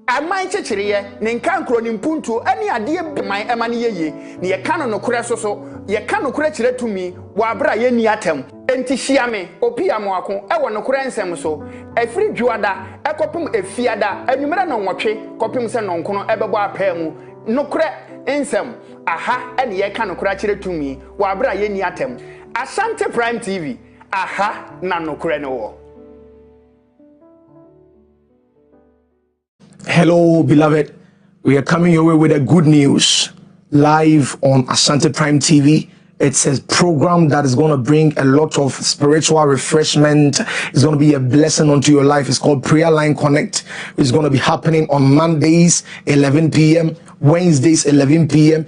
aman chechiriye ne nka nkro ne mpuntu ane ade man emane yeye ne ye ka no kure so ye ka no kure chire tumi wa abra ye ni atem enti hia me opi amwako e wo no kure nsem so afiri dwuada ekopem efiada anwumere no nwotwe kopem se no nkono ebebo apamu no kure nsem aha ene ye ka no kure chire tumi wa abra ye ni atem Ashanti Prime TV aha na no kure no wo. Hello, beloved. We are coming your way with a good news live on Ashanti Prime TV. It's a program that is going to bring a lot of spiritual refreshment. It's going to be a blessing unto your life. It's called Prayer Line Connect. It's going to be happening on Mondays, 11 p.m., Wednesdays, 11 p.m.,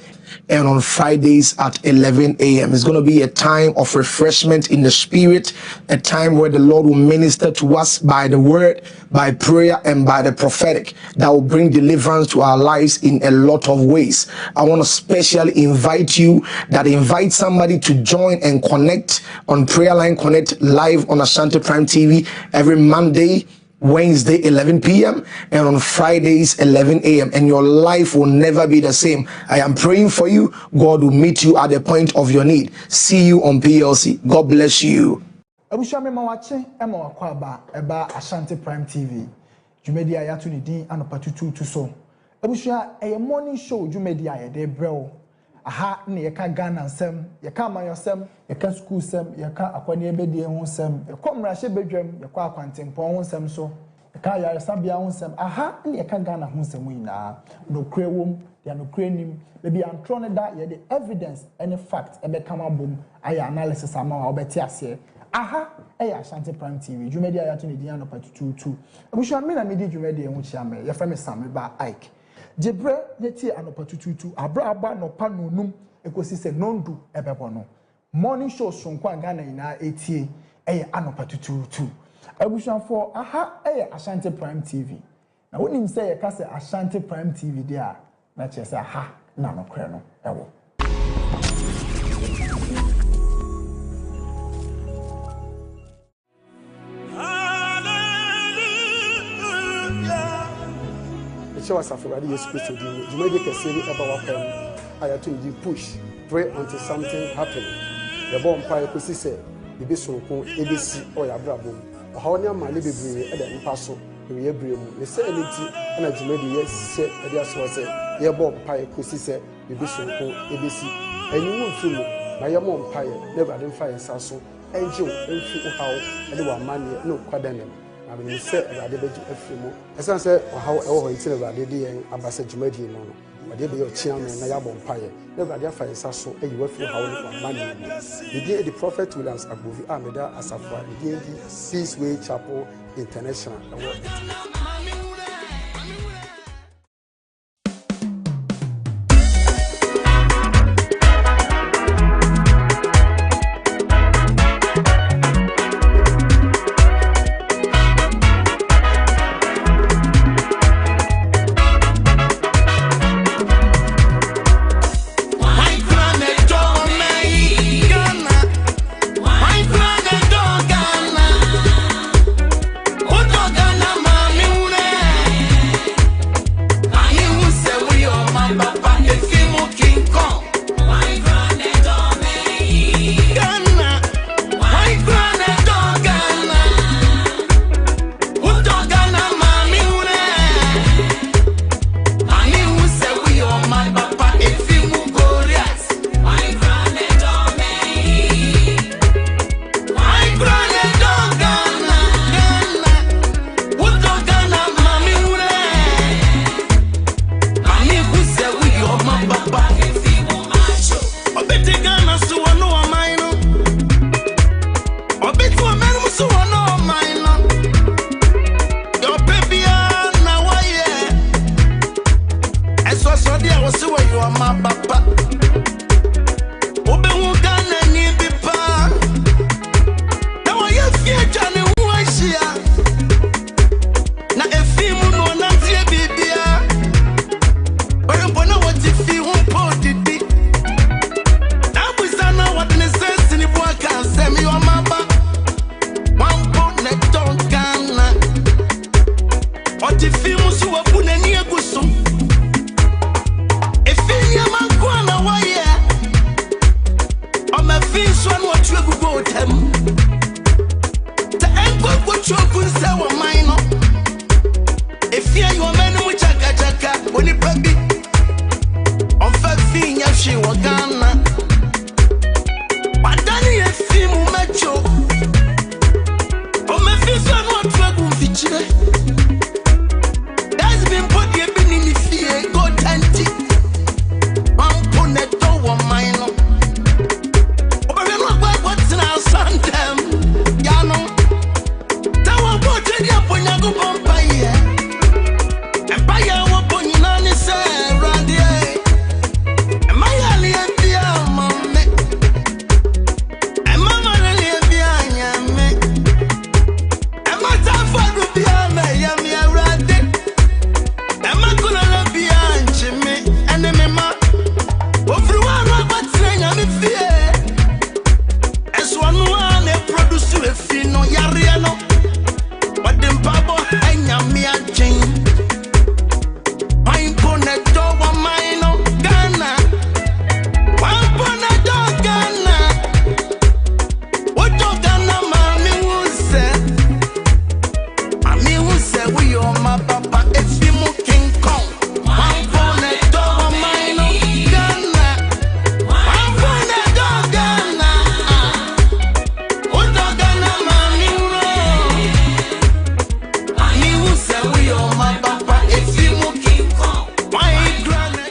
and on Fridays at 11 a.m. It's going to be a time of refreshment in the spirit, a time where the Lord will minister to us by the word, by prayer, and by the prophetic that will bring deliverance to our lives in a lot of ways. I want to specially invite somebody to join and connect on Prayer Line Connect live on Ashanti Prime TV every Monday, Wednesday 11 p.m. and on Fridays 11 a.m. and your life will never be the same. I am praying for you. God will meet you at the point of your need. See you on PLC. God bless you. Ashanti Prime TV. Jumedia ya tuni din anopatutu to so. Ebusha a morning show Jumedia de bro. Aha ne yeka Ghana nsem, yeka amayosem, yeka school sem, yeka akwani ebedie ho nsem, yeka mrahye bedwam, yeka akwantempon ho nsem so, yeka yaresabia ho nsem. Aha ne yeka Ghana ho nsem nyina. No kre wom, dia no kre nim, baby antro ne da ye the evidence any fact ebe kama bom aya analysis ama wa obeti ase. Aha Ashanti Prime TV. Jumedia ya tuni dia no patutu. Ebusha me na me di Jumedia ho chia me. Ye frame Sam ba Ike. Jebre neti anopatututu abra no panunum ekosi se nondu ebebo no morning show sonkwa Ghana ina etie eye anopatututu abushafo aha Ashanti Prime TV na wonim se ye ka se Ashanti Prime TV dia na che se aha na no kre no ewo was afraid yes Christ you may get a series about I had to push pray until something happen the bomb fire could say the bishop ABC or your brabo or how near my living at the impasso we are brim the sanity and as you made yes said yes was a your bomb fire could say the bishop ABC and you won't feel my your mom fire never didn't fire sasso angel and feel how anyone money no quadrant. I mean, said that they be a few more. As I said, how it's about the day and Ambassador Jumedi, but they be your chairman, Nayabon Pire. Never their fire so a you feel how money. The day the prophet Williams Abuvi Ameda Asafwa, the Peaceway Chapel International. What if you Senior, you are man with Chaka, when you baby. On 15 years, she was gone. But Danny, a film macho. Oh, my face are not trouble feature. That's been put your bin in the fear, go tanty. I'm putting a door on mine. Oh, but we're not what's in our son, damn. Yano. Tower water, your ponyago vampire. And by our ponyana, sir, Randy. And my alien, dear mamma. And mamma, alien, me. And my time for the piano, yammy, Randy. And my gonna be anchi me. And the mema. Everyone, what's saying, I'm in fear. As one, they produce a fino, yariano. But them babo hang me a chain. I'm gonna do a mine Ghana. I'm gonna do Ghana. What do Ghana, mommy who say, we are my papa, if you mo King Kong. I'm gonna do a mine Ghana. I'm gonna do Ghana. What do Ghana, mommy who say, we are my papa, if you mo King Kong. My granny.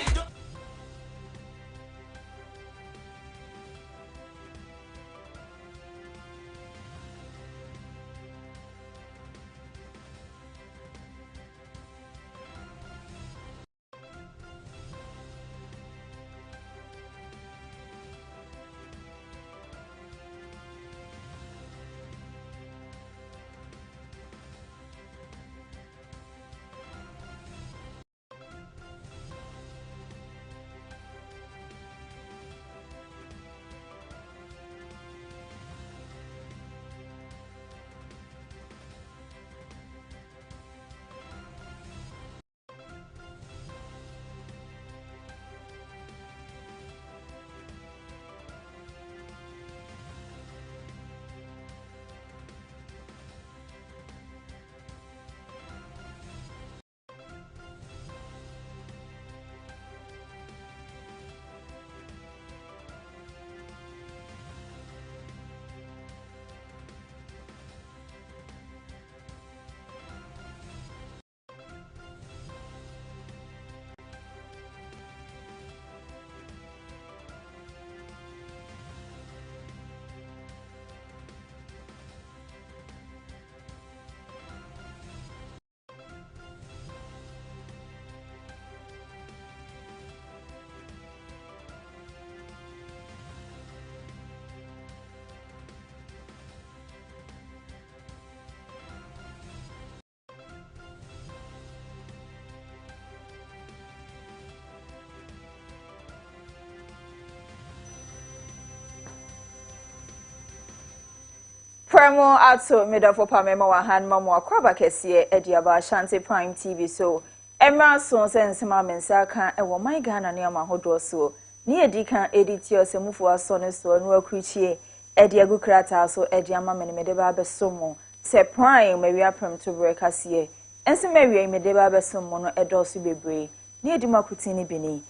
Premo ato midafo pamema wa han mamo akwaba kese ediaba ASHANTI Prime TV so emra so sensema mensa kan ewo my Ghana ne amahodo so ne edikan editio semufu aso ne so no akruchie ediagu krata so ediama menemede ba besomo se Prime mawia prem to brekase ense mawia mede ba besomo no edoso bebre ne edimakuti ni bini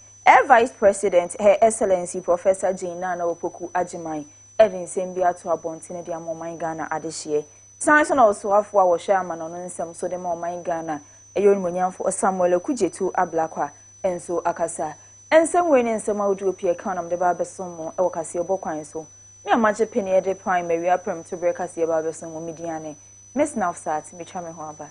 Vice President Her Excellency Professor Jane Nana Opoku Ajiman Evin sembi ato abontene de amoman Ghana adehye sanso na oso afo a wo hwe ama no nsem so de amoman Ghana eyo nyamfo Samuel Kujetu Ablakwa enso akasa ensem we ne nsem awdu opie kanam de ba besom e wo kase obokwan so me amaje peni de primary aprem to break kase ba besom midiane Miss Nafsat me twa me ho aba.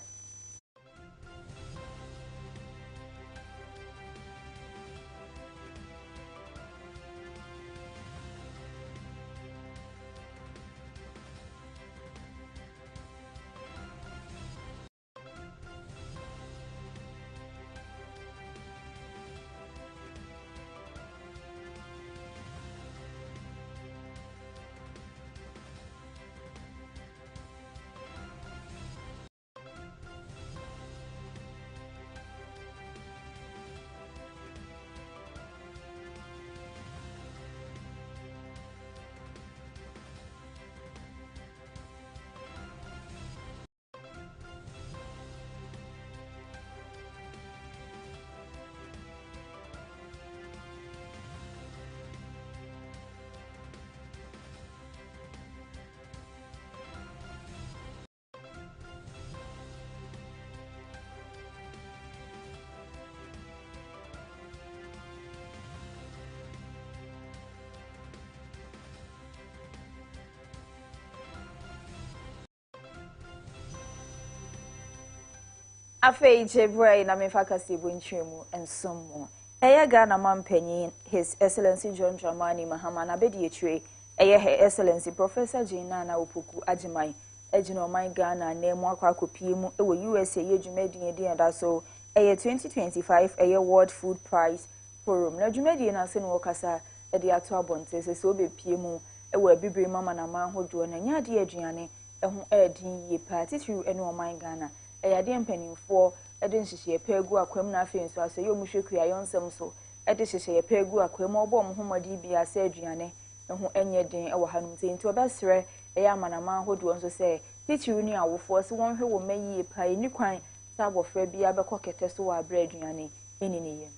Afei Jebrai na mefa kasi bunchemu ensomo. Eya Ghana mampanyin His Excellency John Dramani Mahama na bedi etwe. Eya Her Excellency Professor Jina na Opoku Agyeman. Ejina oman Ghana na emu akwa kopie mu ewo USA ye dwumadi edi eda so. Eya 2025 eya World Food Prize Forum. Na dwumadi na se no okasa edi ato abonte se so bepie mu ewo abibiri mama na manhodo na nyade aduane eho edin ye pa titiri ene oman Ghana. Eyade mpanimfo ede nhihye pegu akwam na afei nso aso ye omuhwekua yonsem so ede hihye pegu akwam obo omhomodi bia asa aduane eho enye den ewo hanum nti obesre eya amanama hodo nso se titiri ni awofo se wonhwe wo mayi pa ni kwan sa abofra bia bekọ kete so wa abra aduane enini yem.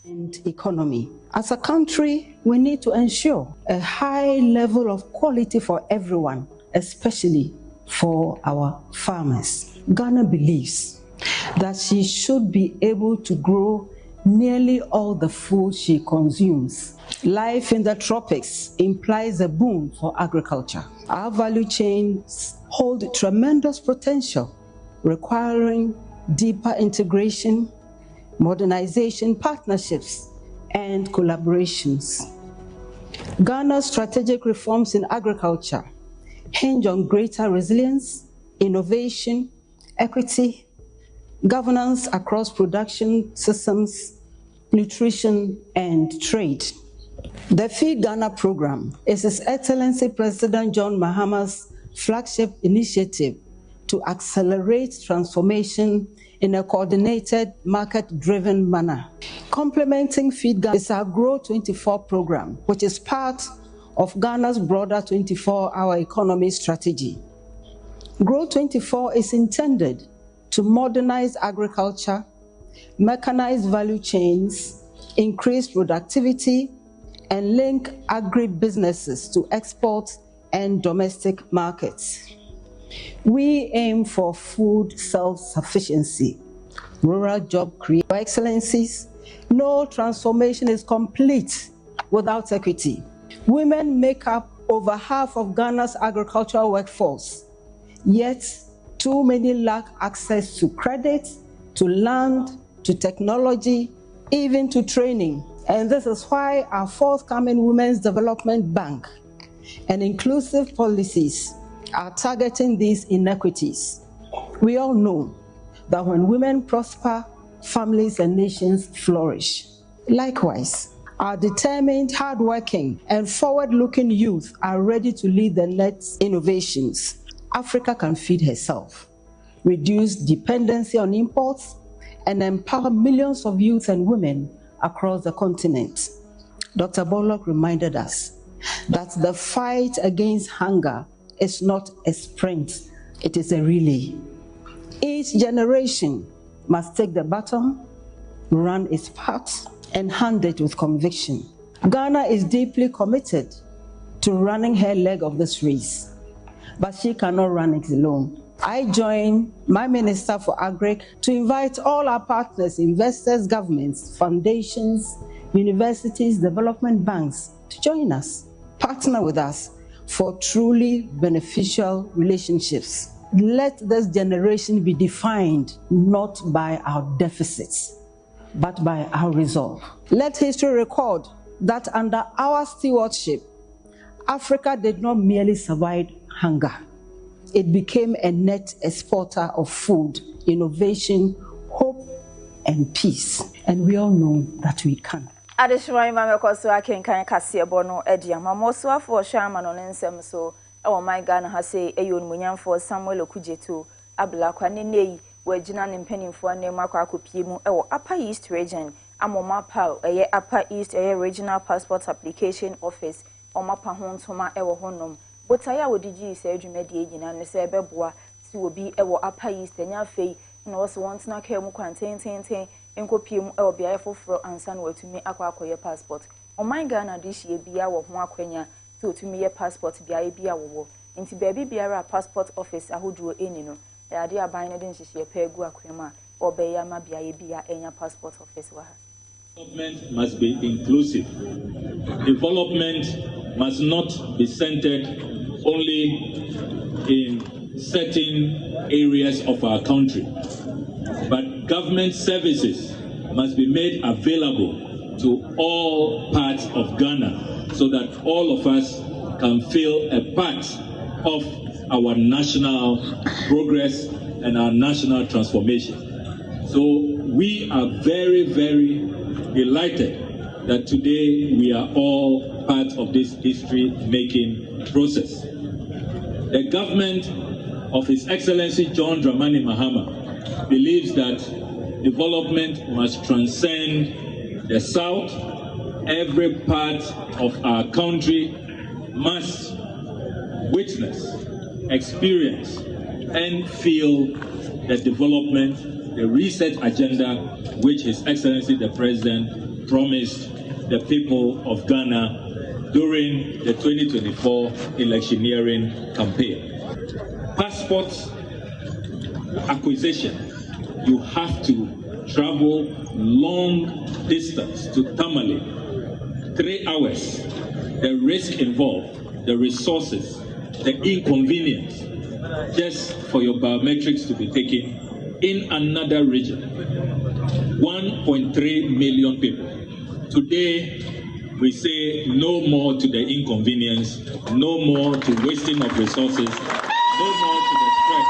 And economy. As a country, we need to ensure a high level of quality for everyone, especially for our farmers. Ghana believes that she should be able to grow nearly all the food she consumes. Life in the tropics implies a boom for agriculture. Our value chains hold tremendous potential, requiring deeper integration, modernization, partnerships, and collaborations. Ghana's strategic reforms in agriculture hinge on greater resilience, innovation, equity, governance across production systems, nutrition, and trade. The Feed Ghana program is His Excellency President John Mahama's flagship initiative to accelerate transformation in a coordinated, market-driven manner. Complementing Feed Ghana is our Grow 24 program, which is part of Ghana's broader 24-hour economy strategy. Grow 24 is intended to modernize agriculture, mechanize value chains, increase productivity, and link agri-businesses to export and domestic markets. We aim for food self-sufficiency, rural job creation. Your Excellencies, no transformation is complete without equity. Women make up over half of Ghana's agricultural workforce, yet too many lack access to credit, to land, to technology, even to training. And this is why our forthcoming Women's Development Bank and inclusive policies are targeting these inequities. We all know that when women prosper, families and nations flourish. Likewise, our determined, hardworking, and forward-looking youth are ready to lead the next innovations. Africa can feed herself, reduce dependency on imports, and empower millions of youth and women across the continent. Dr. Bullock reminded us that the fight against hunger is not a sprint, it is a relay. Each generation must take the baton, run its part, and hand it with conviction. Ghana is deeply committed to running her leg of this race, but she cannot run it alone. I join my Minister for Agric to invite all our partners, investors, governments, foundations, universities, development banks to join us, partner with us for truly beneficial relationships. Let this generation be defined not by our deficits, but by our resolve. Let history record that under our stewardship, Africa did not merely survive hunger. It became a net exporter of food, innovation, hope, and peace. And we all know that we can. Additionally, Mamma Cosso, I can Cassia Bono, Edia, Mamosua for Sharman on Ensem so. Our my Ghana has say a young Munyan for Samuel Okujetu, Ablaquanine, where Jinan and Penny for name Makakupimu, or Upper East region, Amoma Pau, a Upper East a regional passport application office, or Mapahon Toma Ewa Honum. But I would DG say Jumedi and say Beboa to be Ewa Upper East and Yafe, and also once na care Muquantain, and copium or be a for and Sanway to me aqua your passport. On my Ghana this year be our Moaquenia. To me a passport be a wo into baby be a passport office a who do any no idea buying a didn't she pay guaquema or bayama be a passport office. Development must be inclusive. Development must not be centered only in certain areas of our country. but government services must be made available to all parts of Ghana so that all of us can feel a part of our national progress and our national transformation. So we are very, very delighted that today we are all part of this history-making process. The government of His Excellency John Dramani Mahama believes that development must transcend the South. Every part of our country must witness, experience, and feel the development, the reset agenda which His Excellency the President promised the people of Ghana during the 2024 electioneering campaign. Passport acquisition, you have to travel long distance to Tamale, 3 hours, the risk involved, the resources, the inconvenience, just for your biometrics to be taken in another region. 1.3 million people. Today, we say no more to the inconvenience, no more to wasting of resources, no more to the stress,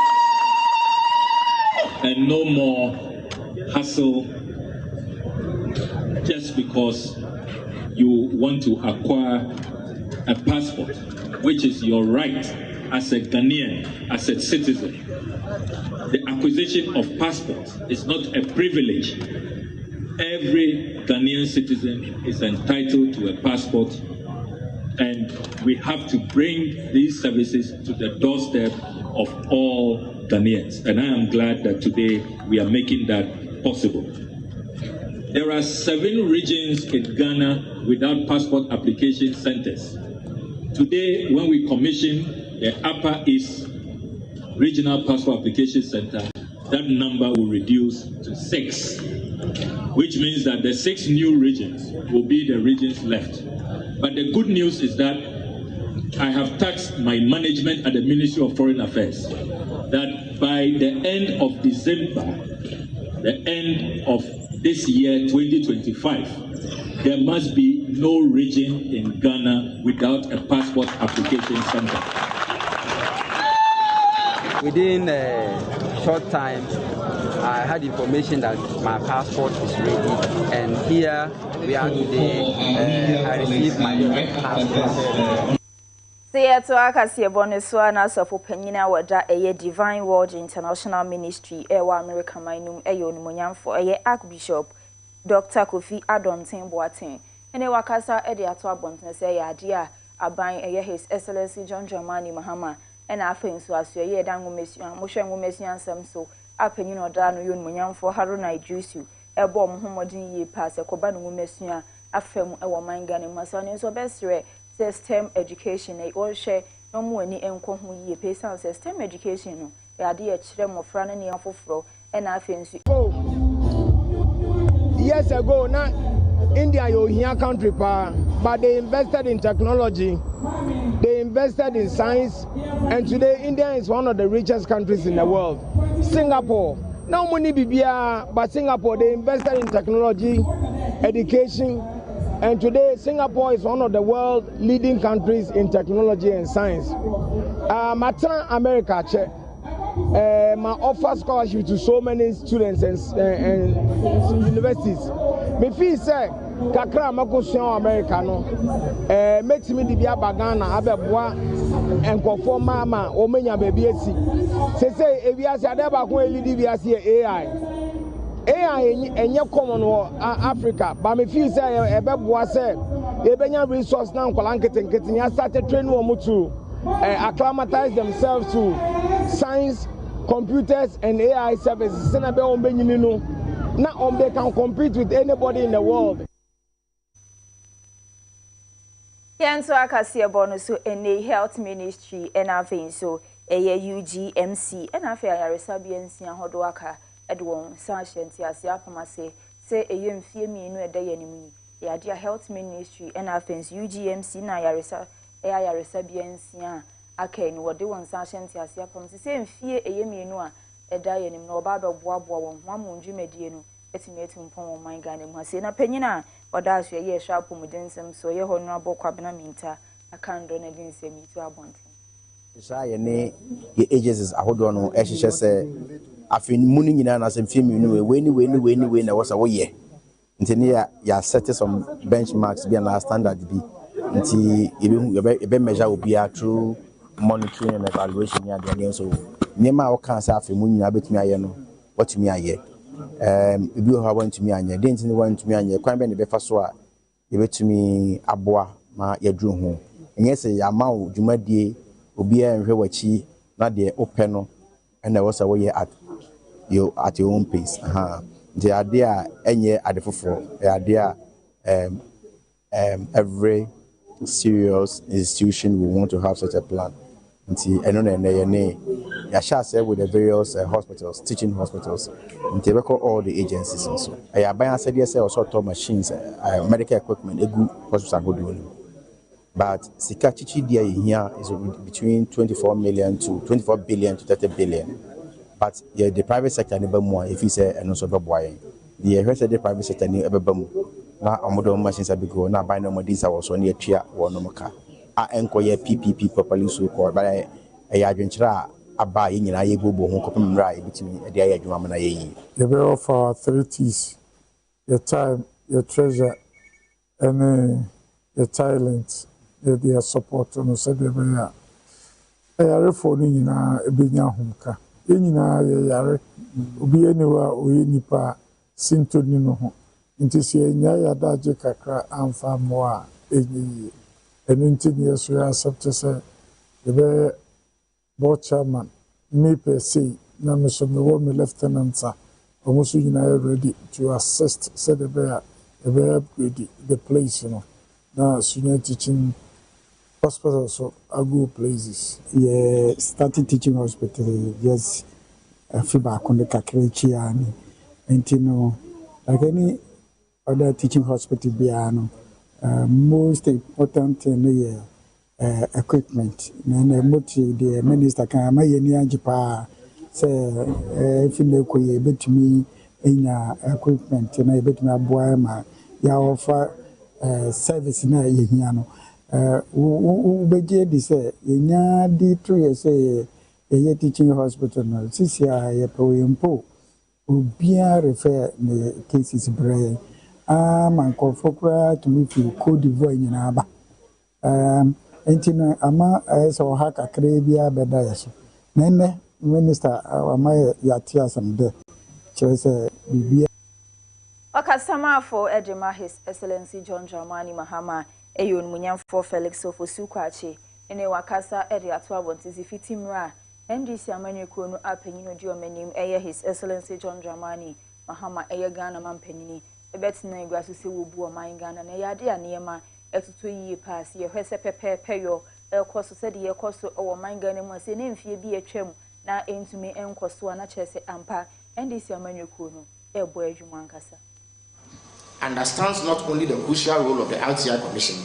and no more hassle just because you want to acquire a passport, which is your right as a Ghanaian, as a citizen. The acquisition of passports is not a privilege. Every Ghanaian citizen is entitled to a passport, and we have to bring these services to the doorstep of all Ghanaians. And I am glad that today we are making that possible. There are 7 regions in Ghana without passport application centers. Today, when we commission the Upper East Regional Passport Application Center, that number will reduce to 6, which means that the 6 new regions will be the regions left. But the good news is that I have tasked my management at the Ministry of Foreign Affairs that by the end of December, the end of this year, 2025, there must be no region in Ghana without a passport application center. Within a short time, I had information that my passport is ready, and here we are today. I received my passport. Seattle Akasia Boneswa na sofo panyina wada eye Divine World International Ministry ewa America mainum eyo nimonyamfo eye Archbishop Dr. Kofi Adontin Boateng ene wakasa ede ato abonten se ya ade a aban eye His Excellency John Dramani Mahama ena afenso aso eye dan ngomesua mohwe ngomesua ansam so apanyina oda no yo nimonyamfo Haruna Idrisu ebo mohomodin yi pass ekoba no ngomesua afem ewo manga ne maso ne so besre system education e all share no mu ani enko ho yie pesa system education no e ade e kire mofra ne afoforo e na afensu years ago na India yo here country pa, but they invested in technology, they invested in science, and today India is one of the richest countries in the world. Singapore no money bibia, but Singapore they invested in technology, education. And today, Singapore is one of the world's leading countries in technology and science. Matan America, my offer scholarship to so many students and universities. Me feel say, kakra makosia America no, makes me the bia bagana abeboa and conform mama omenya baby esi. Say if you say adeba ko elidi bia say AI. AI enye common wo Africa, but me feel say ebeboa say ebenya resource na nkwala nketenkete ya started train wo to acclimatize themselves to science, computers and AI services. Se na be on benyini no na they can compete with anybody in the world. Yanso akasia bono so ene health ministry enafen so eye UGMC enafe ayaresa biensi ahodo aka edwon ASHANTI asia pamase se eye mfie mienu edeye nimu ya dia health ministry enafen UGMC na ayaresa biensi aka ni wode won ASHANTI asia pamase se mfie eye mienu a eda ye nim na oba be boaboa won ho amundwumedie no etimi etumpon won man Ghana mu ase na panyina oda aso ye hwa apomudensem so ye ho no abokwa minta akando na dinsem itu abonte Isa ye ne ye agencies ahodo no ehihye se afeni mu nyina na se mfimi no we na wasa wo ye nti ne ya set some benchmarks bi na standard bi nti ebe measure obi through monitoring and evaluation ya dey so nema wo kan sa afeni mu nyina betumi aye no watumi aye ebi ho ha wantumi anye dey nti ne wantumi anye kwan be ne be fa so a ye betumi aboa ma yaduru ho enye se ya ma wo dwumadie obi enhwe wachi na de open no na wasa wo ye at your own pace the idea enye adefofo the idea every serious institution will want to have such a plan nti eno na ye ne ya sha say with the various hospitals, teaching hospitals nti we call all the agencies also ya ban asede say also to machines medical equipment egu hospital godo. But sika chichi dia here is between 24 million to 24 billion to 30 billion. But yeah, the private sector never more if you say and also boy. The private sector never bum. Na amodo machines are big na buy no more these are also near chia or no maka. Enquire PPP properly so called but a adventure aba yin na ye bobo ho kopem ra between the aya adwuma na ye. The very for authorities your time, your treasure and your talent. Their support no said be ya yare for ni nyina ebenya homka nyina yare obi eniwa oyi nipa sintoni no ho nti se nya ya daje kakra amfa mo a enyi enu nti ne yeso ya accept say be board chairman me per se na me so me wo me lieutenant sa omusu nyina ready to assist said be ya upgrade the place you know na senior teaching hospitals so go places. Yeah, started teaching hospital just FIBA konde kakrechi ani. And you know, like any other teaching hospital biano, most important thing equipment. Na moti the minister kan maye ni anjipa say if you ko ye betumi enya equipment na betumi aboa ma ya offer service na ye hia no. Ubeje di say yenya di 3 years say ye teaching hospital no sisi a ye poyempo obia refer the cases brain man confokra to me feel Cote d'Ivoire nyina ba entino ama so ha kakra bia beda yeso nene minister ama yatia some de chere bibia Wakasama for Ejima His Excellency John Dramani Mahama Eyon Munyamfo Felix Ofosukwachi ene wakasa ede ato abontizi fitimra NDC amanyekuo no apanyino di omanim eye His Excellency John Dramani Mahama eye Ghana mampanyini ebetina igwaso se wobu oman Ghana na yade anema etuto yi pass ye hwese pepepeyo ekoso se de yekoso o man Ghana mu ase ne mfie bi atwam na entumi enkoso na kyerese ampa NDC amanyekuo no ebo adwuma ankasa understands not only the crucial role of the LTI Commission,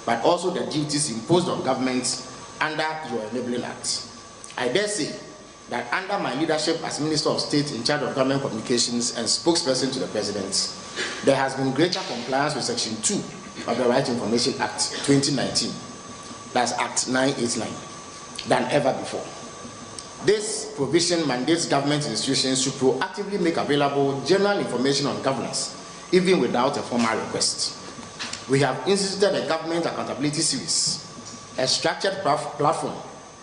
but also the duties imposed on governments under your Enabling Act. I dare say that under my leadership as Minister of State in charge of government communications and spokesperson to the President, there has been greater compliance with Section 2 of the Right to Information Act 2019, that's Act 989, than ever before. This provision mandates government institutions to proactively make available general information on governance, even without a formal request. We have instituted a government accountability series, a structured platform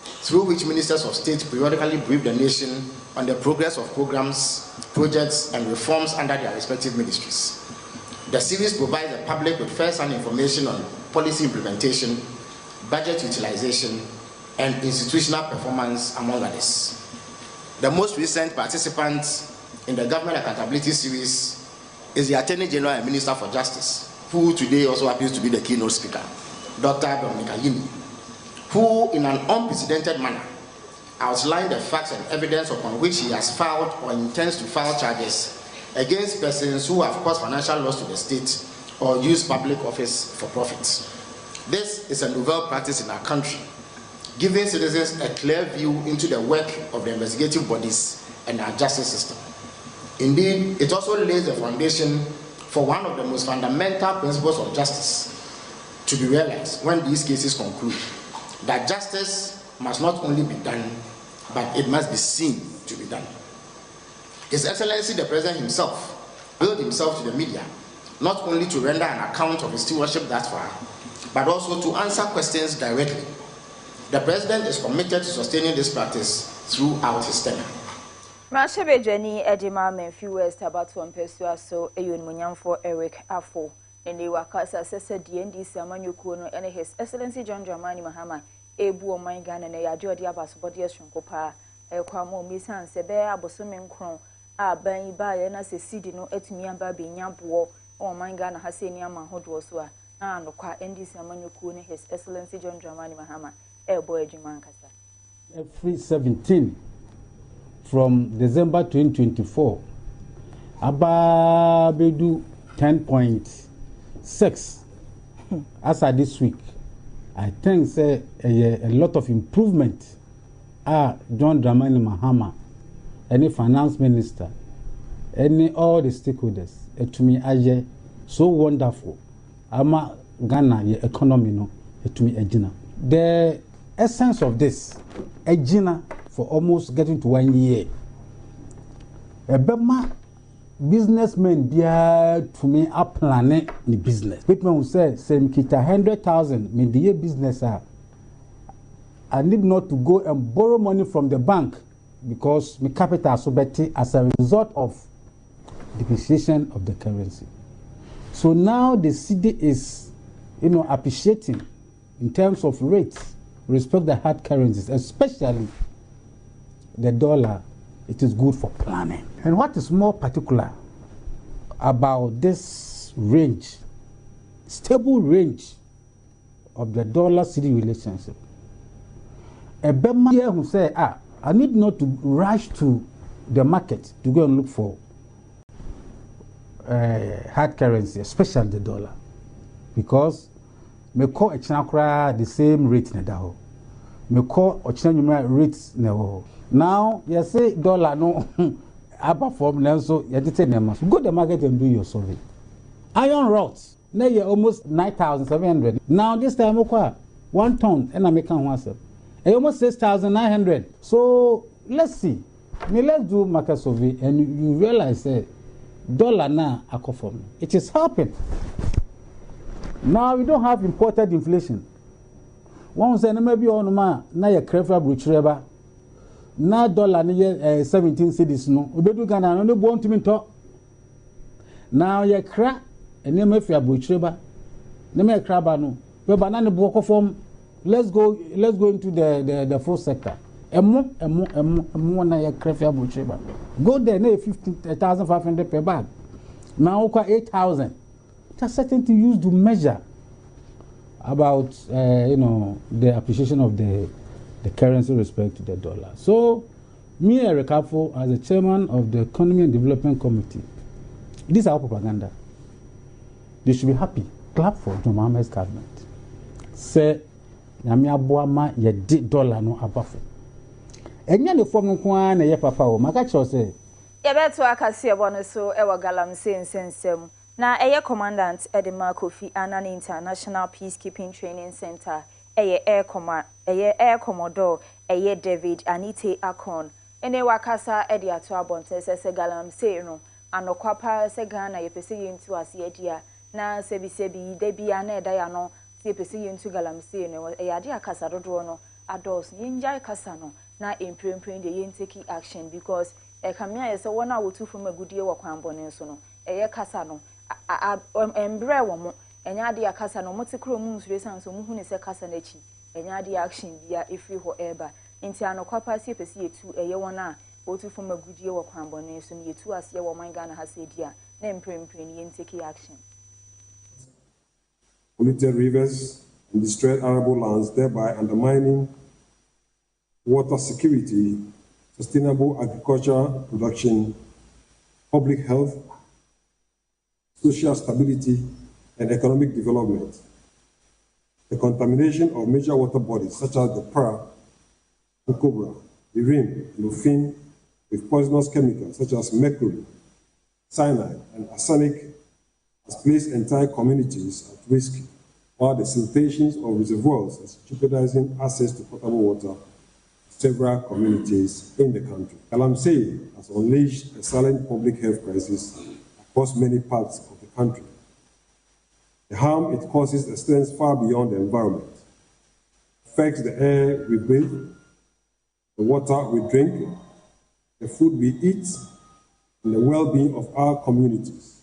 through which ministers of state periodically brief the nation on the progress of programs, projects, and reforms under their respective ministries. The series provides the public with first-hand information on policy implementation, budget utilization, and institutional performance, among others. The most recent participant in the government accountability series is the Attorney General and Minister for Justice, who today also happens to be the keynote speaker, Dr. Dominica Yini, who in an unprecedented manner outlined the facts and evidence upon which he has filed or intends to file charges against persons who have caused financial loss to the state or used public office for profit. This is a novel practice in our country, giving citizens a clear view into the work of the investigative bodies and our justice system. Indeed, it also lays the foundation for one of the most fundamental principles of justice to be realized when these cases conclude, that justice must not only be done, but it must be seen to be done. His Excellency the President himself billed himself to the media, not only to render an account of his stewardship thus far, but also to answer questions directly. The President is committed to sustaining this practice throughout his tenure. Mashebe Jenny Edima Menfi West about to Pesua so Ayun Munyamfo Eric Afo. And they were Casa Sessa DND Samanyukuno and His Excellency John Dramani Mahama, Ebu o my Ghana and Yajo Diabas Bodias Shunkopa, Equamo Misan Sebe Abosumin Cron, Ben Iba as a city no etmiamba being Yampo, or my Ghana Hassania Mahodwaswa, and Oka Endi Samanyukuno, His Excellency John Dramani Mahama, Ebo Ejimankasa. Every 17 from December 2024, Ababedu 10.6 as of this week. I think say a lot of improvement John Dramani Mahama, any finance minister, all the stakeholders, to me aye so wonderful. Ama Ghana ye economy no to me ejina. The essence of this ejina for almost getting to 1 year. Ebema businessmen dia to me a planning the business. People who say kita 100,000 me the business I need not to go and borrow money from the bank because my capital so better as a result of depreciation of the currency. So now the city is appreciating in terms of rates, respect the hard currencies, especially the dollar. It is good for planning. And what is more particular about this range, stable range of the dollar-city relationship? A Bema here who say, I need not to rush to the market to go and look for hard currency, especially the dollar, because me call a chanakra the same rate na daho. Me call a chanakra rates na. Now you say dollar no upper form now, so you have to go to the market and do your survey. Iron rods now you're almost 9,700. Now this time 1 ton and I make one step. Almost 6,900. So let's see. Let's do market survey and you realize dollar now form. It is helping. Now we don't have imported inflation. One say maybe on ma na ye krefa bruchireba. Na dollar ni 17 cedis no. Obedu Ghana no bo ntimi to. Now ye kra ene mafia bruchireba. Ne me kra ba no. We ba na ne bo form. Let's go into the full sector. Emo na ye krefa bruchireba. Go there na 15,500 per bag. Now 8,000. Just certain to use to measure about the appreciation of the currency with respect to the dollar. So me Eric Afo, as the chairman of the Economy and Development Committee, this is our propaganda. They should be happy. Clap for John Mahama's government. Say Yami Abuama ye dollar no abafo. Enya ne form no kwa na ye papa o maka cho say ye beto akase ebono so e wa galamsey nsensem. Na Air Commandant Edema Kofi Annan International Peacekeeping Training Center, Air Commodore, David Anite Akon, Ene Wakasa Edia to Abonte, Galamsey no, and Okwapa Segana, ye pesi into as yedia, na sebi debi ane diano, ye pesi into Galamsey no, Adia Casadono, Ados, Yinjai Casano, na imprint the yin taking action because a camia is a 1 hour 2 from a good year or Quambonesono, Air Casano. Embre womo enya de akasa no motikro mu nsuresan so muhu ne se kasa na chi enya de action bia efri ho eba nti anokwapa se pese yetu eye wona otu fom agudie wo kwanbone so ne yetu ase wo man Ghana ha se dia na emprempre ne yentake action polluted rivers and destroyed arable lands, thereby undermining water security, sustainable agriculture production, public health, social stability, and economic development. The contamination of major water bodies such as the Pra, Nkobra, the Rim, Lufin, with poisonous chemicals such as mercury, cyanide, and arsenic has placed entire communities at risk, while the siltation of reservoirs is jeopardizing access to potable water to several communities in the country. Galamsey has unleashed a silent public health crisis across many parts of the country. The harm it causes extends far beyond the environment, affects the air we breathe, the water we drink, the food we eat, and the well-being of our communities.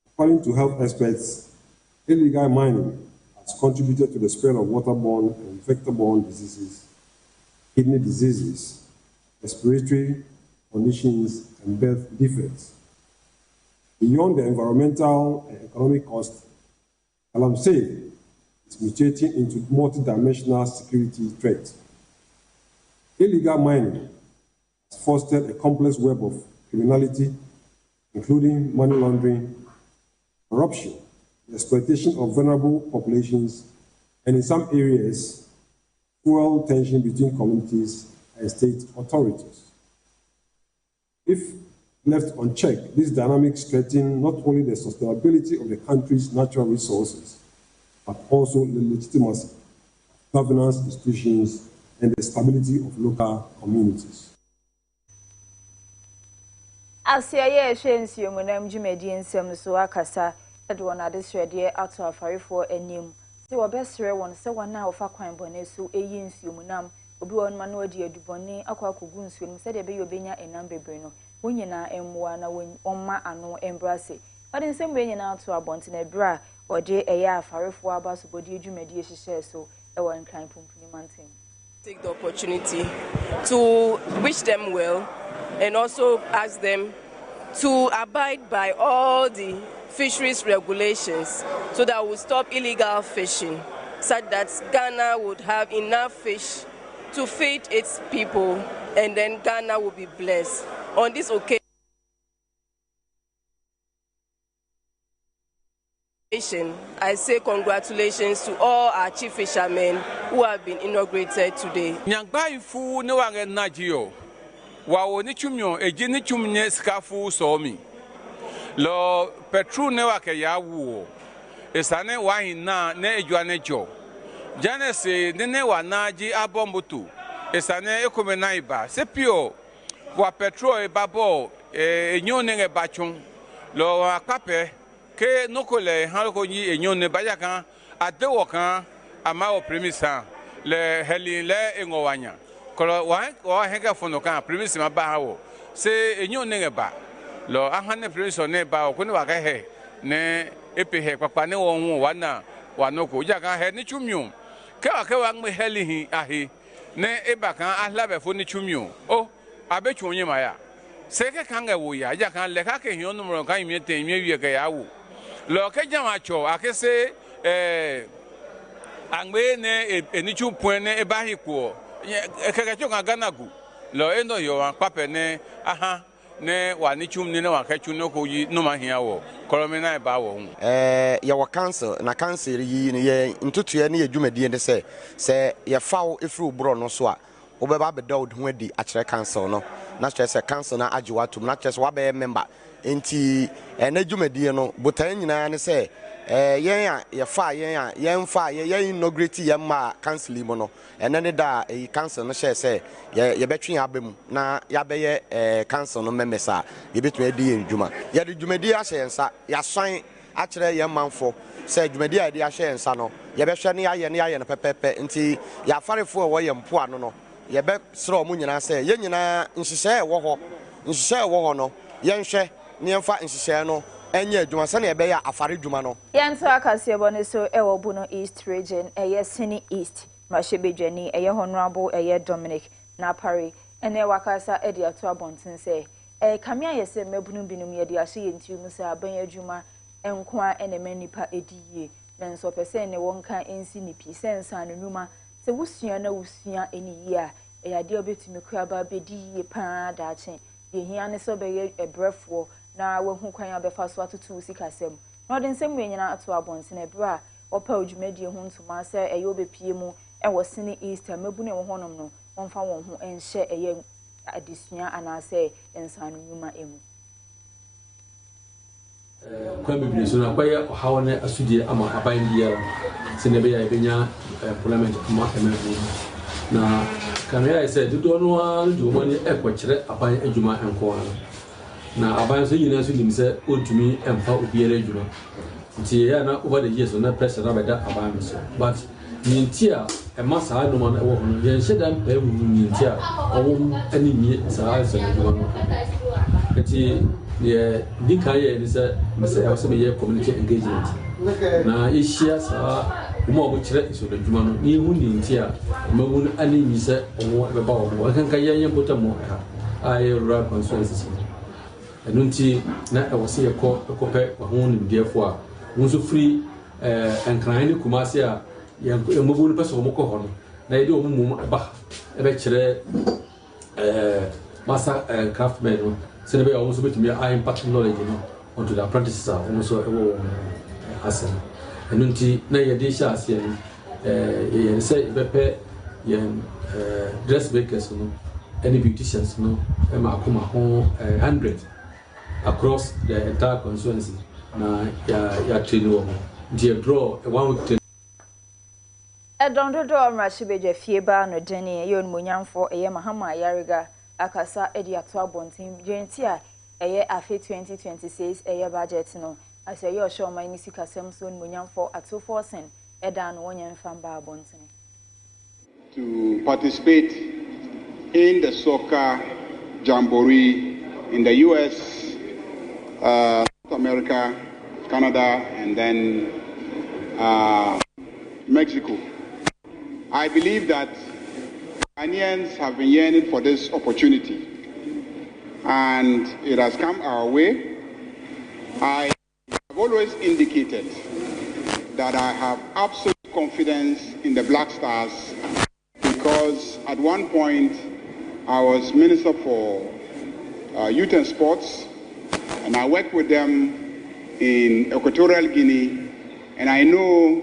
According to health experts, illegal mining has contributed to the spread of waterborne and vector-borne diseases, kidney diseases, respiratory conditions, and birth defects. Beyond the environmental and economic cost, Galamsey is mutating into multidimensional security threat. Illegal mining has fostered a complex web of criminality, including money laundering, corruption, the exploitation of vulnerable populations, and in some areas, fuel tension between communities and state authorities. If left unchecked, these dynamics threaten not only the sustainability of the country's natural resources, but also the legitimacy of governance institutions and the stability of local communities. Asiaye Shensi Munam Jimedi and Sam Suakasa, Edwana Desredia out of Farifo and Nim. They were best one, so one now for Quine Bonesu, a yin Sumunam, Obuan Manuel Dia Duboni, Aquacugun swim, said a baby and Nambe Bruno, Winyana and Moana win Oma and no embrace. But in some way now to a Bontine Bra, or J. A. Farifo Abbas, Bodi Jumedi, she says so, a one kind Pumpuni Mountain. Take the opportunity to wish them well and also ask them to abide by all the fisheries regulations so that we'll stop illegal fishing, such that Ghana would have enough fish to feed its people, and then Ghana will be blessed. On this occasion, I say congratulations to all our chief fishermen who have been inaugurated today. Nyangbai ne wange najio wa woni chumyo eji ni chumnye skafu somi lo petru ne wake ya wuo esane wahin na ne ejuane jo janese ne wa naji abombutu esane ekome naiba sepio wa petro e babo enyone nge bachun lo akape ke nokole halko yi enyone bayakan adewo kan ama o premisa le heli le engowanya kolo wa hega fono kan premisa ma ba wo se enyone nge ba lo ahane premisa ne ba o kuni wa ka he ne epehe papa ne wo hu wana wanoko ja kan he ni chumyum ke wa ngme heli hi ahi ne eba kan ahlabe fo ni chumyum o abechu onye ma ya se ke kan ga wo ya ja kan le ka ke hi onumro kan mi te mi wie ke ya wo lo ke jama cho akese angbe ne enichu puene eba hiko ke cho kan ganagu lo eno yo an pape ne aha ne wa ni chum ni ne wa ka chu no ko yi no ma hia wo kolomena eba wo ya wa council na council yi ne ye ntutu ne adwumadie ne se ye fawo efru bro no so a obeba be dawd ho adi akere council no na stress council na ajiwatum na stress wa be member enti na adwumadie no botan nyina ne se yen a ye fa yen fa yen inaugurate ye ma council mo no ene ne da council no share se ye betwe abem na ya be ye council no memesa ye betu edi ndwuma ye de dwumadi a hye nsa ya swan akere ye manfo se dwumadi a de a hye nsa no ye be hwe ne aye no pepepe enti ya farefo wo ye mpo ano no ye be sro mu nyina se ye nyina nhihye wo ho no ye nhwe ne mfa nhihye no enye adwuma se na ebe ya afare dwuma no yanto akase bone so ewo Bono East region eye Sini East mashebedwani eye honorable eye Dominic na pare ene wakasa edi ato abonten se kamia yese mebunu binum ye di ahye yentium se aban adwuma enkoa ene manipa ediye nanso pese ne wonka ensi ni pi sense anunuma se wusua na wusua eni ye a eyade obetumi kuaba bediye pa daache ye hia ne so be ebrefo na wahu kwan abefa so atutu sikasem no den sem nyina ato abonse na bra opa odwumadi hu ntuma se eye obepie mu e wo Sini East mebu ne wo honom no wonfa won ho enhye eye adesua anase ensanu nyuma emu kwame bineso na kwaye ohawane asudie ama aban biara senebe ya ebenya parliament ama emefu na kamera ise dodo no an jomani ekwokyere aban adwuma enko na aban so nyina so nim se otumi emfa obiara adwuma nti ya na over the years na pressure na beda aban so but nyintia ema saa no man ewo hono ye hyeda mpa ewu nyintia owo ani nie saa so adwuma no nti ye dikaye ni se me community engagement na ishia sa mo obo kire so adwuma no ni hu nyintia mawu ani nyi se owo beba owo kan kan ye botam ka aye rural constituency enunti na ewose ye kope ho nimdiefo a wonso free enkran ni kumase a ye mobu ni person mo ko ho no na ye de o mu ba ebe kire masa craftsmen no se be almost bit me I impact knowledge onto the apprentices also asen enunti na ye de sha ase ye say bepe ye dress makers no any beauticians no e ma akoma ho 100 across the entire constituency na ya train wo die draw one week Edondodo amrashibeje fieba no deni yon munyamfo eye mahama yariga akasa edi ato abontin genti a eye afi 2026 eye budget no as eye osho man sika sem so munyamfo ato forcing eda no wonye mfamba abontin to participate in the soccer jamboree in the US, North America, Canada, and then Mexico. I believe that Ghanaians have been yearning for this opportunity, and it has come our way. I have always indicated that I have absolute confidence in the Black Stars because at one point I was Minister for Youth and Sports, and I worked with them in Equatorial Guinea, and I know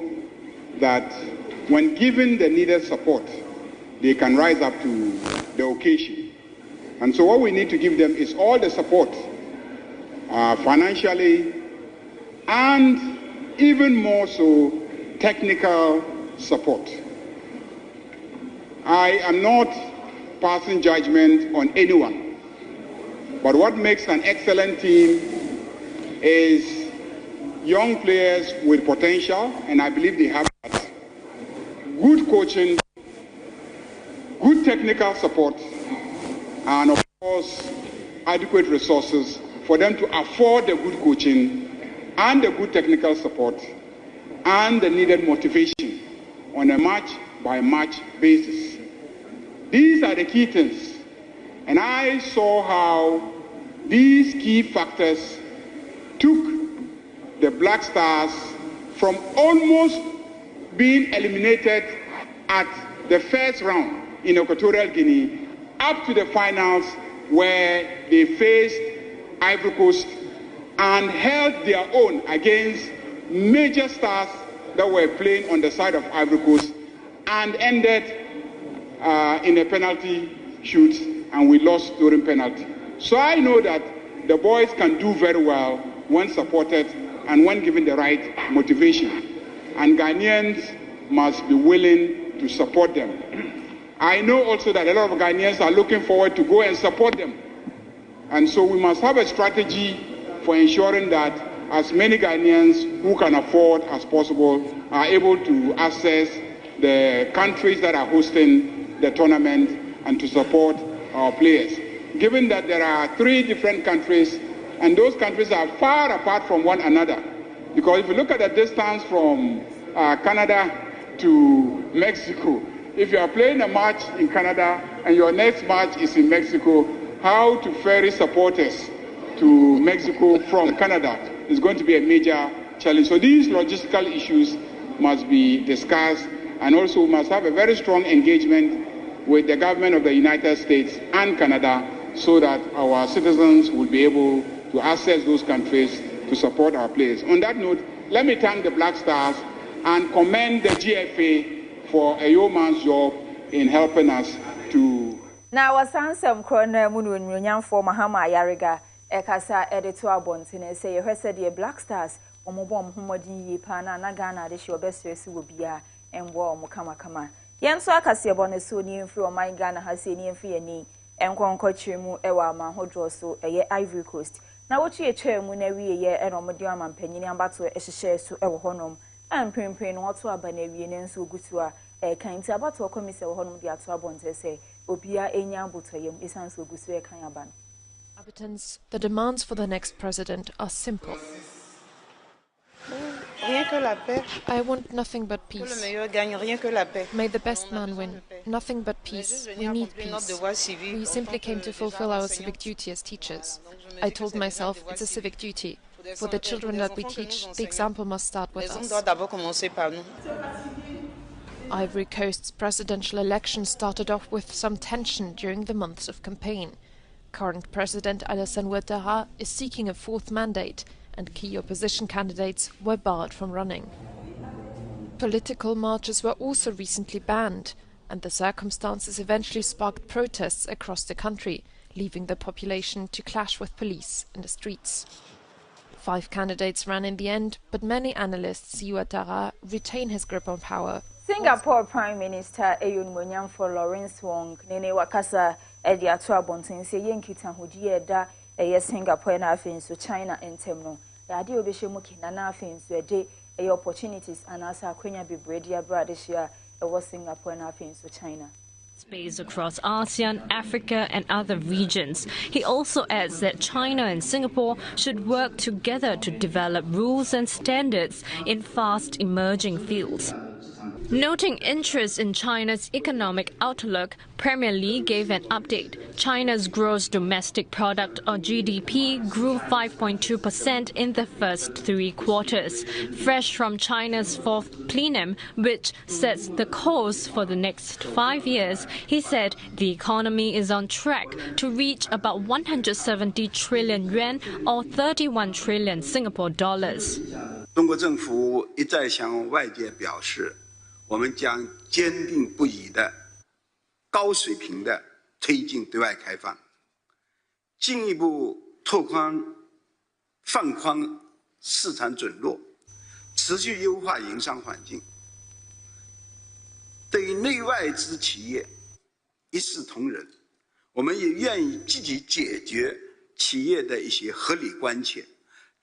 that when given the needed support, they can rise up to the occasion. And so what we need to give them is all the support, financially, and even more so, technical support. I am not passing judgment on anyone, but what makes an excellent team is young players with potential, and I believe they have that. Good coaching, good technical support, and of course, adequate resources for them to afford the good coaching and the good technical support and the needed motivation on a match-by-match basis. These are the key things, and I saw how these key factors took the Black Stars from almost being eliminated at the first round in Equatorial Guinea up to the finals where they faced Ivory Coast and held their own against major stars that were playing on the side of Ivory Coast and ended in a penalty shoot, and we lost during penalty. So I know that the boys can do very well when supported and when given the right motivation. And Ghanaians must be willing to support them. I know also that a lot of Ghanaians are looking forward to go and support them. And so we must have a strategy for ensuring that as many Ghanaians who can afford as possible are able to access the countries that are hosting the tournament and to support our players. Given that there are 3 different countries, and those countries are far apart from one another, because if you look at the distance from Canada to Mexico, if you are playing a match in Canada and your next match is in Mexico, how to ferry supporters to Mexico from Canada is going to be a major challenge. So these logistical issues must be discussed, and also we must have a very strong engagement with the government of the United States and Canada so that our citizens will be able to access those countries to support our players. On that note, let me thank the Black Stars and commend the GFA for a yeoman's job in helping us to Na wasansem krona mu no nwunyamfo Mahama Ayariga ekasa editor abontene say ye hwese de Black Stars omobo omhomodin yi pa na Ghana de hye obesresi wo bia enwo omkama yenso akase bone so ni mfiri oman Ghana ha se ni mfiri ani enkonkotwire mu ewa amahodro so eye Ivory Coast na wotu ye twemu na wiye ye enomodi amampanyini ambato ehyehyɛ so ewo honom ampempem no wotu aba na wiye ne nso ogutu a kanti abato komise wo honom de ato abonte say obia enya botoyem isanso ogusu e kan aba. Inhabitants, the demands for the next president are simple. I want nothing but peace. May the best man win. Nothing but peace. We need peace. We simply came to fulfill our civic duty as teachers. I told myself it's a civic duty. For the children that we teach, the example must start with us. Ivory Coast's presidential election started off with some tension during the months of campaign. Current President Alassane Ouattara is seeking a fourth mandate, and key opposition candidates were barred from running. Political marches were also recently banned, and the circumstances eventually sparked protests across the country, leaving the population to clash with police in the streets. 5 candidates ran in the end, but many analysts see Ouattara retain his grip on power. Singapore Prime Minister Ayun Monyamfo Lawrence Wong nene wakasa edi ato abonten se yenkita hodi eda Singapore na afenso China entem no ade obehye kina na afenso ede opportunities anasa akwenya bebredi abra de hia Singapore na afenso China. Space across ASEAN, Africa and other regions. He also adds that China and Singapore should work together to develop rules and standards in fast emerging fields. Noting interest in China's economic outlook, Premier Li gave an update. China's gross domestic product, or GDP, grew 5.2% in the first 3 quarters, fresh from China's 4th plenum, which sets the course for the next 5 years. He said the economy is on track to reach about 170 trillion yuan, or 31 trillion Singapore dollars. 中国政府一再向外界表示，我们将坚定不移地、高水平地推进对外开放，进一步放宽市场准入，持续优化营商环境。对内外资企业一视同仁，我们也愿意积极解决企业的一些合理关切，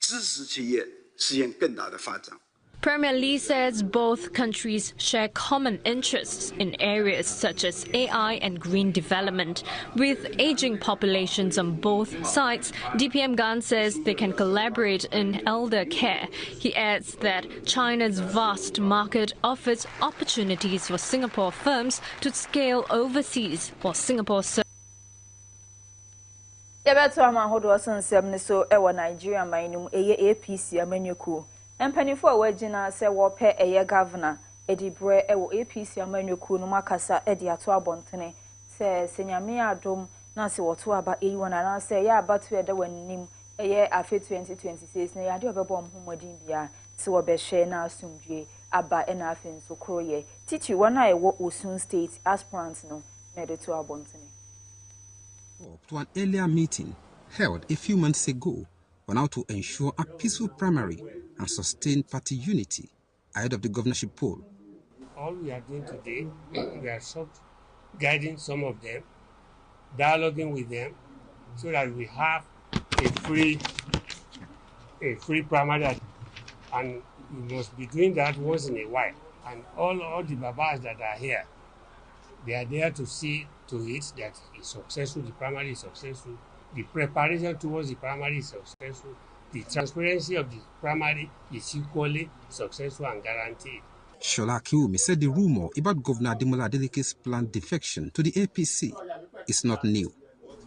支持企业实现更大的发展。 Premier Li says both countries share common interests in areas such as AI and green development. With aging populations on both sides, DPM Gan says they can collaborate in elder care. He adds that China's vast market offers opportunities for Singapore firms to scale overseas, while Singapore Nigeria mainum APC amanyuku. Empanifo a wagina se wope eye governor edibre ewo APC amanyuku no makasa edi ato abontene se senyame adom na se woto aba eyiwona na se ya abatu eda wanim eye afe 2026 na ya de obebo omhomodin bia se wobehwe na asumdwe aba na afe nso kroye titi wona ewo Osun State aspirants no na de to abontene. To an earlier meeting held a few months ago on how to ensure a peaceful primary and sustain party unity ahead of the governorship poll. All we are doing today, we are guiding some of them, dialoguing with them, so that we have a free primary, and we must be doing that once in a while. And all the babas that are here, they are there to see to it that it's successful, the primary is successful, the preparation towards the primary is successful, the transparency of the primary is equally successful and guaranteed. Shola Kiwumi said the rumor about Governor Ademola Adeleke's planned defection to the APC is not new.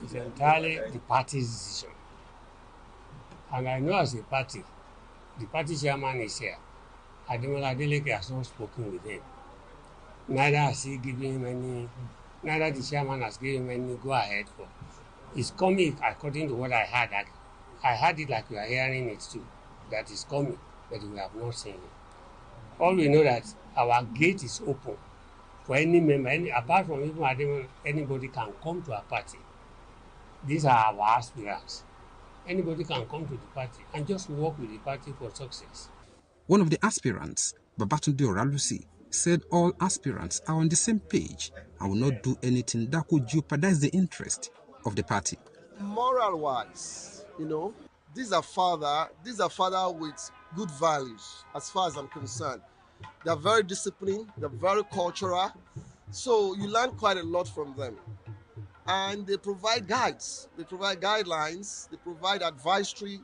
It's entirely the party's decision. And I know as a party, the party chairman is here. Ademola Adeleke has not spoken with him. Neither has he given him any, neither the chairman has given him any go-ahead for. It's coming according to what I heard. I heard it like you are hearing it too, that is coming, but we have not seen it. All we know that our gate is open for any member, apart from even anybody can come to our party. These are our aspirants. Anybody can come to the party and just work with the party for success. One of the aspirants, Babatunde Oralusi, said all aspirants are on the same page and will not do anything that could jeopardize the interest of the party. Moral-wise, these are father with good values as far as I'm concerned. They're very disciplined, they're very cultural, so you learn quite a lot from them. And they provide guides, they provide guidelines, they provide advisory.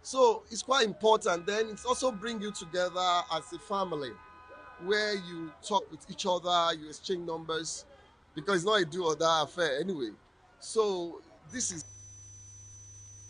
So it's quite important. Then it's also bring you together as a family where you talk with each other, you exchange numbers, because it's not a do or die affair anyway. So this is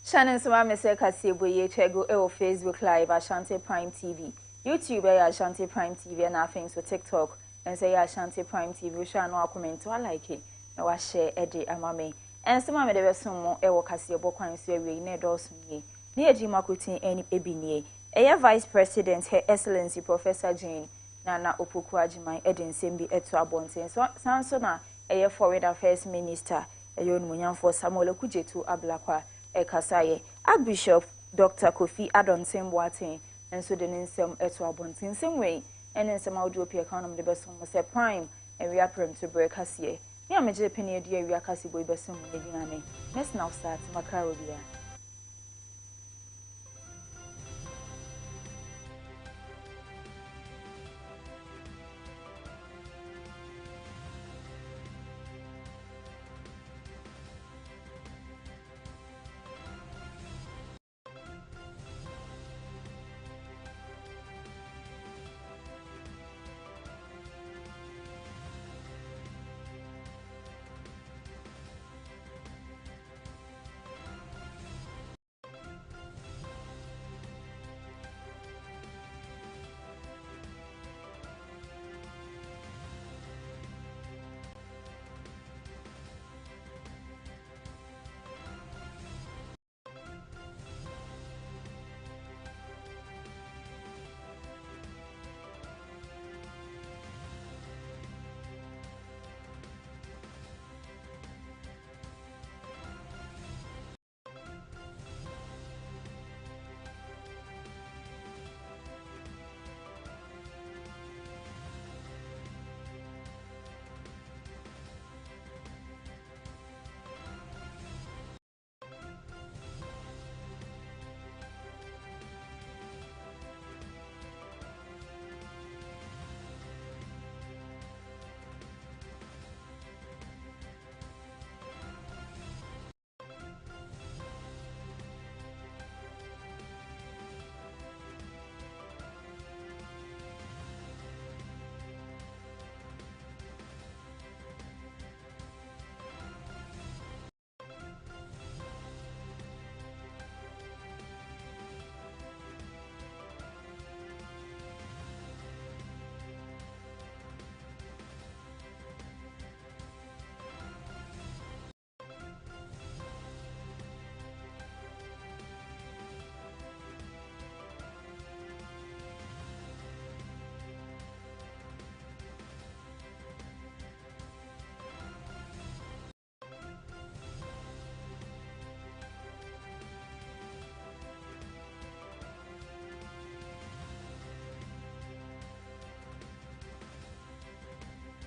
Shannon Swami say Kasibu Yechego Ewo Facebook Live Ashanti Prime TV. YouTube Ashanti Prime TV and nothing so TikTok and say Ashanti Prime TV. We shall no comment to like it. No wa share Eddie Amame. And some of the best more Ewo Kasibu Kwansi we ne dosuni. Near Jimakutin any ebini. Aya Vice President Her Excellency Professor Jane Nana Opukwajiman Edin Sembi Etu Abonten. So Sansona Aya Foreign Affairs Minister Ayon Munyan for Samuel Kujetu Ablakwa. Ekasaye Archbishop Dr. Kofi Adonson Boateng and so the nsem eto abontin same way and nsem audio pe account the best one say prime and we are prime to break kasiye. Me am je penny dia we akasi boy best one ediane. Let's now start makarobia.